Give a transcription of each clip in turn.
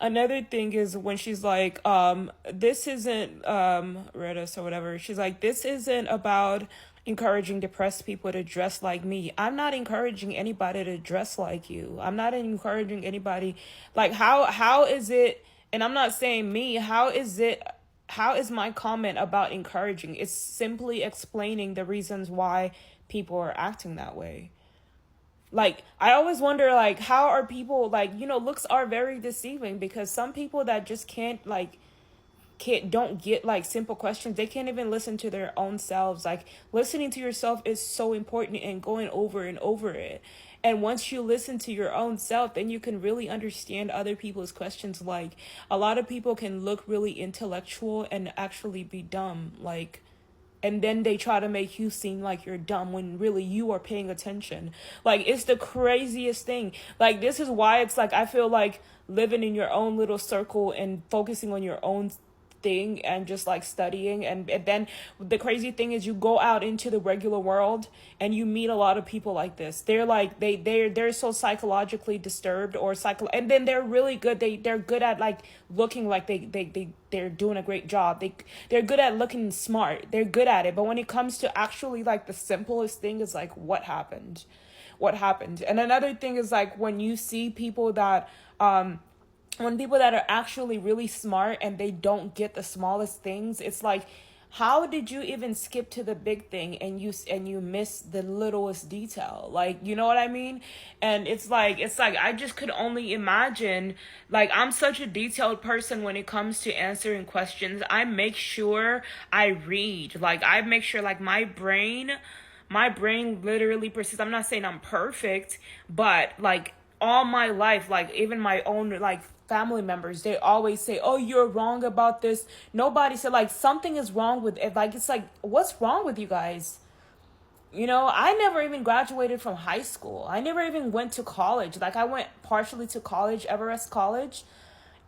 Another thing is when she's like, this isn't Redis or whatever. She's like, this isn't about encouraging depressed people to dress like me. I'm not encouraging anybody to dress like you. I'm not encouraging anybody like how is it, and I'm not saying me, how is my comment about encouraging? It's simply explaining the reasons why people are acting that way. Like, I always wonder, like, how are people, like, looks are very deceiving, because some people that just can't, like, don't get, like, simple questions. They can't even listen to their own selves. Like, listening to yourself is so important, and going over and over it. And once you listen to your own self, then you can really understand other people's questions. Like, a lot of people can look really intellectual and actually be dumb. Like, and then they try to make you seem like you're dumb when really you are paying attention. Like, it's the craziest thing. Like, this is why it's like, I feel like living in your own little circle and focusing on your own thing and just like studying, and then the crazy thing is you go out into the regular world and you meet a lot of people like this. They're like they're so psychologically disturbed, or and then they're really good. They're good at like looking like they're doing a great job. They're good at looking smart. They're good at it. But when it comes to actually like the simplest thing is like, what happened. And another thing is like when you see people that when people that are actually really smart and they don't get the smallest things, it's like, how did you even skip to the big thing and you miss the littlest detail? Like, you know what I mean? And it's like I just could only imagine. Like, I'm such a detailed person when it comes to answering questions. I make sure I read. Like, I make sure, like, my brain literally persists. I'm not saying I'm perfect, but like all my life, like even my own like family members, they always say, oh, you're wrong about this. Nobody said like something is wrong with it. Like, it's like, what's wrong with you guys? I never even graduated from high school. I never even went to college. Like, I went partially to college, Everest College,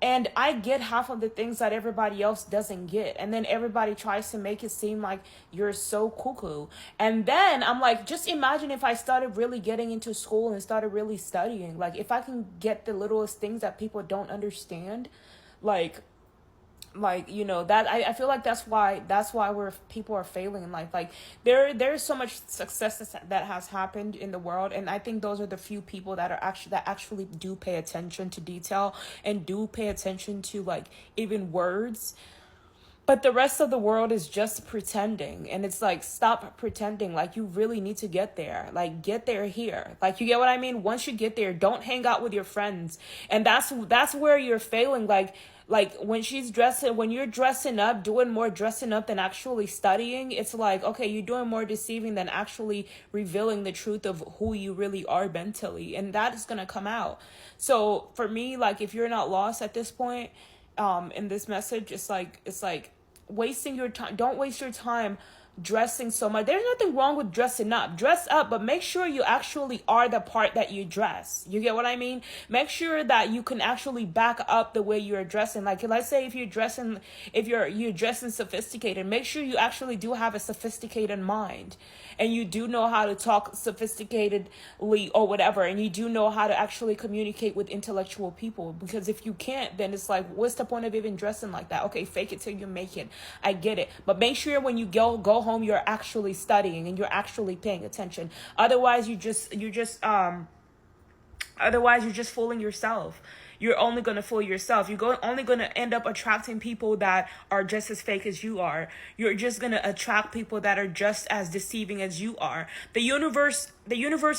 and I get half of the things that everybody else doesn't get. And then everybody tries to make it seem like you're so cuckoo. And then I'm like, just imagine if I started really getting into school and started really studying. Like, if I can get the littlest things that people don't understand, like that I feel like that's why we're people are failing in life. Like, there's so much success that has happened in the world, and I think those are the few people that actually do pay attention to detail and do pay attention to like even words. But the rest of the world is just pretending. And it's like, stop pretending. Like, you really need to get there. Like, get there here. Like, you get what I mean? Once you get there, don't hang out with your friends. And that's where you're failing. Like when you're dressing up, doing more dressing up than actually studying, it's like, okay, you're doing more deceiving than actually revealing the truth of who you really are mentally. And that is going to come out. So for me, like, if you're not lost at this point, in this message, it's like wasting your time. Don't waste your time dressing so much. There's nothing wrong with dressing up. Dress up, but make sure you actually are the part that you dress. You get what I mean? Make sure that you can actually back up the way you're dressing. Like, let's say if you're dressing sophisticated, make sure you actually do have a sophisticated mind, and you do know how to talk sophisticatedly or whatever, and you do know how to actually communicate with intellectual people. Because if you can't, then it's like, what's the point of even dressing like that? Okay, fake it till you make it. I get it, but make sure when you go home, you're actually studying and you're actually paying attention. Otherwise you're just fooling yourself. You're only going to fool yourself. Only going to end up attracting people that are just as fake as you are. You're just going to attract people that are just as deceiving as you are. The universe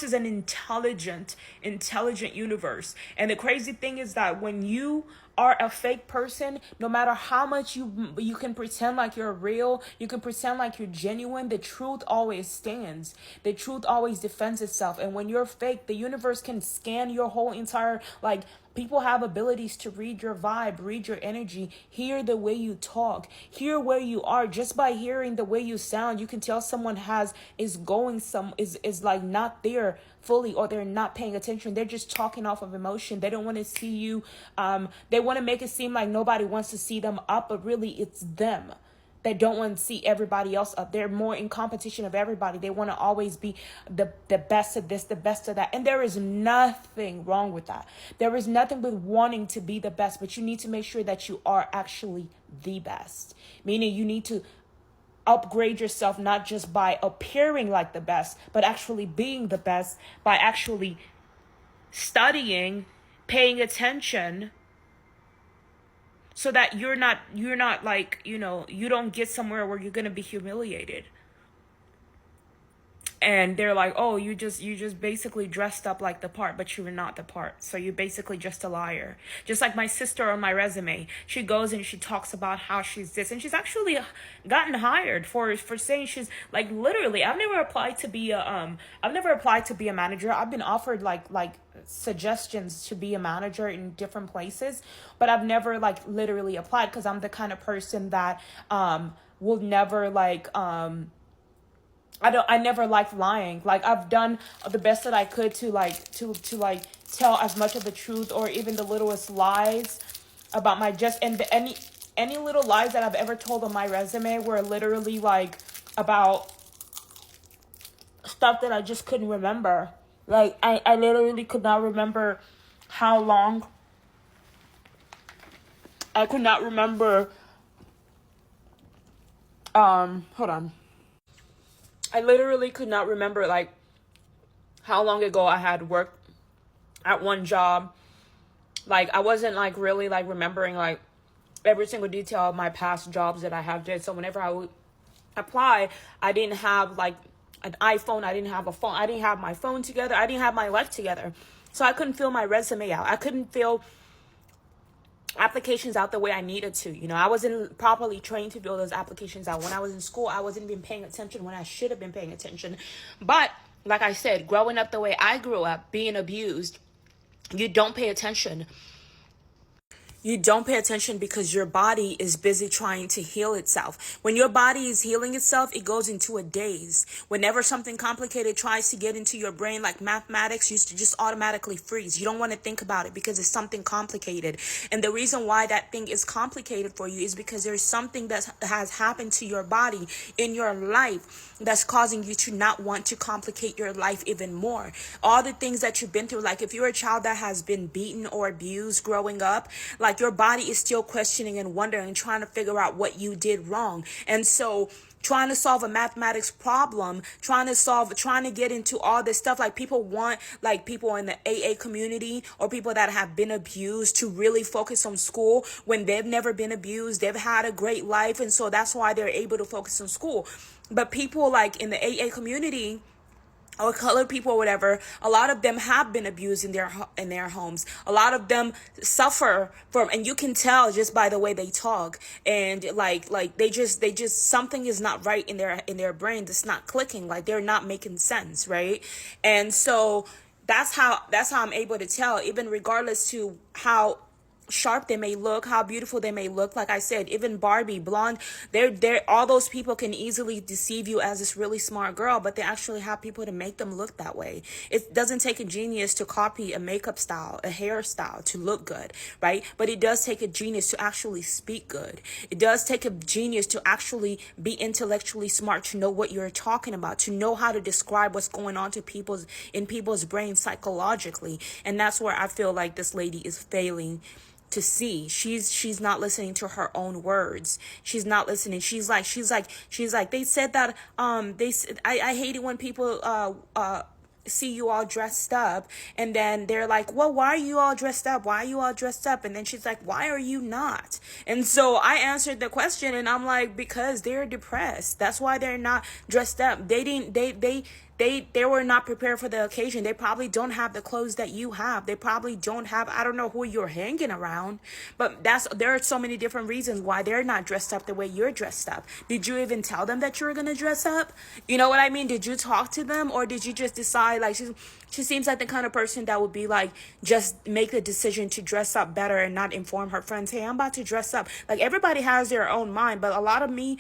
is an intelligent universe. And the crazy thing is that when you are a fake person, no matter how much you can pretend like you're real, you can pretend like you're genuine, the truth always stands. The truth always defends itself. And when you're fake, the universe can scan your whole entire, like, people have abilities to read your vibe, read your energy, hear the way you talk, hear where you are. Just by hearing the way you sound, you can tell someone is like not there fully, or they're not paying attention. They're just talking off of emotion. They don't want to see you. They want to make it seem like nobody wants to see them up, but really it's them. that don't want to see everybody else up. They're more in competition of everybody. They want to always be the best of this, the best of that. And there is nothing wrong with that. There is nothing with wanting to be the best, but you need to make sure that you are actually the best. Meaning you need to upgrade yourself, not just by appearing like the best, but actually being the best by actually studying, paying attention, so that you're not like, you don't get somewhere where you're going to be humiliated. And they're like, oh, you just basically dressed up like the part, but you were not the part. So you're basically just a liar. Just like my sister on my resume, she goes and she talks about how she's this, and she's actually gotten hired for saying she's like, literally, I've never applied to be a manager. I've been offered like suggestions to be a manager in different places, but I've never like literally applied, because I'm the kind of person that will never like I never liked lying. Like, I've done the best that I could to tell as much of the truth, or even the littlest lies about any little lies that I've ever told on my resume were literally like about stuff that I just couldn't remember. Like, I literally could not remember how long. I could not remember hold on. I literally could not remember like how long ago I had worked at one job. Like, I wasn't like really like remembering like every single detail of my past jobs that I have did. So whenever I would apply, I didn't have like an iPhone. I didn't have a phone. I didn't have my phone together. I didn't have my life together. So I couldn't fill my resume out. I couldn't fill applications out the way I needed to. I wasn't properly trained to fill those applications out. When I was in school, I wasn't even paying attention when I should have been paying attention. But like I said, growing up the way I grew up, being abused, you don't pay attention. You don't pay attention because your body is busy trying to heal itself. When your body is healing itself, it goes into a daze. Whenever something complicated tries to get into your brain, like mathematics, you just automatically freeze. You don't want to think about it because it's something complicated. And the reason why that thing is complicated for you is because there's something that has happened to your body in your life that's causing you to not want to complicate your life even more. All the things that you've been through, like if you're a child that has been beaten or abused growing up, like your body is still questioning and wondering and trying to figure out what you did wrong. And so trying to solve a mathematics problem, trying to get into all this stuff, like people want like people in the AA community or people that have been abused to really focus on school when they've never been abused. They've had a great life, and so that's why they're able to focus on school. But people like in the AA community or colored people or whatever, a lot of them have been abused in their homes. A lot of them suffer from, and you can tell just by the way they talk, and like they just something is not right in their brain. That's not clicking. Like they're not making sense, right? And so that's how I'm able to tell, even regardless to how sharp they may look, how beautiful they may look. Like I said, even Barbie, blonde, they're all those people can easily deceive you as this really smart girl, but they actually have people to make them look that way. It doesn't take a genius to copy a makeup style, a hairstyle to look good, right? But it does take a genius to actually speak good. It does take a genius to actually be intellectually smart, to know what you're talking about, to know how to describe what's going on in people's brains psychologically. And that's where I feel like this lady is failing to see. She's not listening to her own words. She's not listening. She's like they said that I hate it when people see you all dressed up, and then they're like, well, why are you all dressed up? Why are you all dressed up? And then she's like, why are you not? And so I answered the question, and I'm like, because they're depressed. That's why they're not dressed up. They were not prepared for the occasion. They probably don't have the clothes that you have. They probably don't have, I don't know who you're hanging around, but there are so many different reasons why they're not dressed up the way you're dressed up. Did you even tell them that you were going to dress up? You know what I mean? Did you talk to them, or did you just decide? Like, she seems like the kind of person that would be like, just make the decision to dress up better and not inform her friends, hey, I'm about to dress up. Like, everybody has their own mind, but a lot of me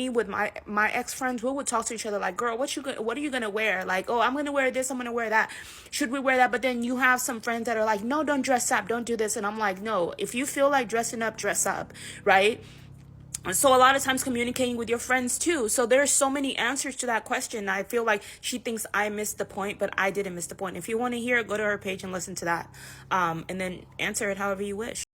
with my ex-friends, we would talk to each other like, girl, what are you gonna wear? Like, oh, I'm gonna wear this, I'm gonna wear that. Should we wear that? But then you have some friends that are like, no, don't dress up, don't do this. And I'm like, no, if you feel like dressing up, dress up, right? So a lot of times communicating with your friends too. So there's so many answers to that question. I feel like she thinks I missed the point, but I didn't miss the point. If you want to hear it, go to her page and listen to that, and then answer it however you wish.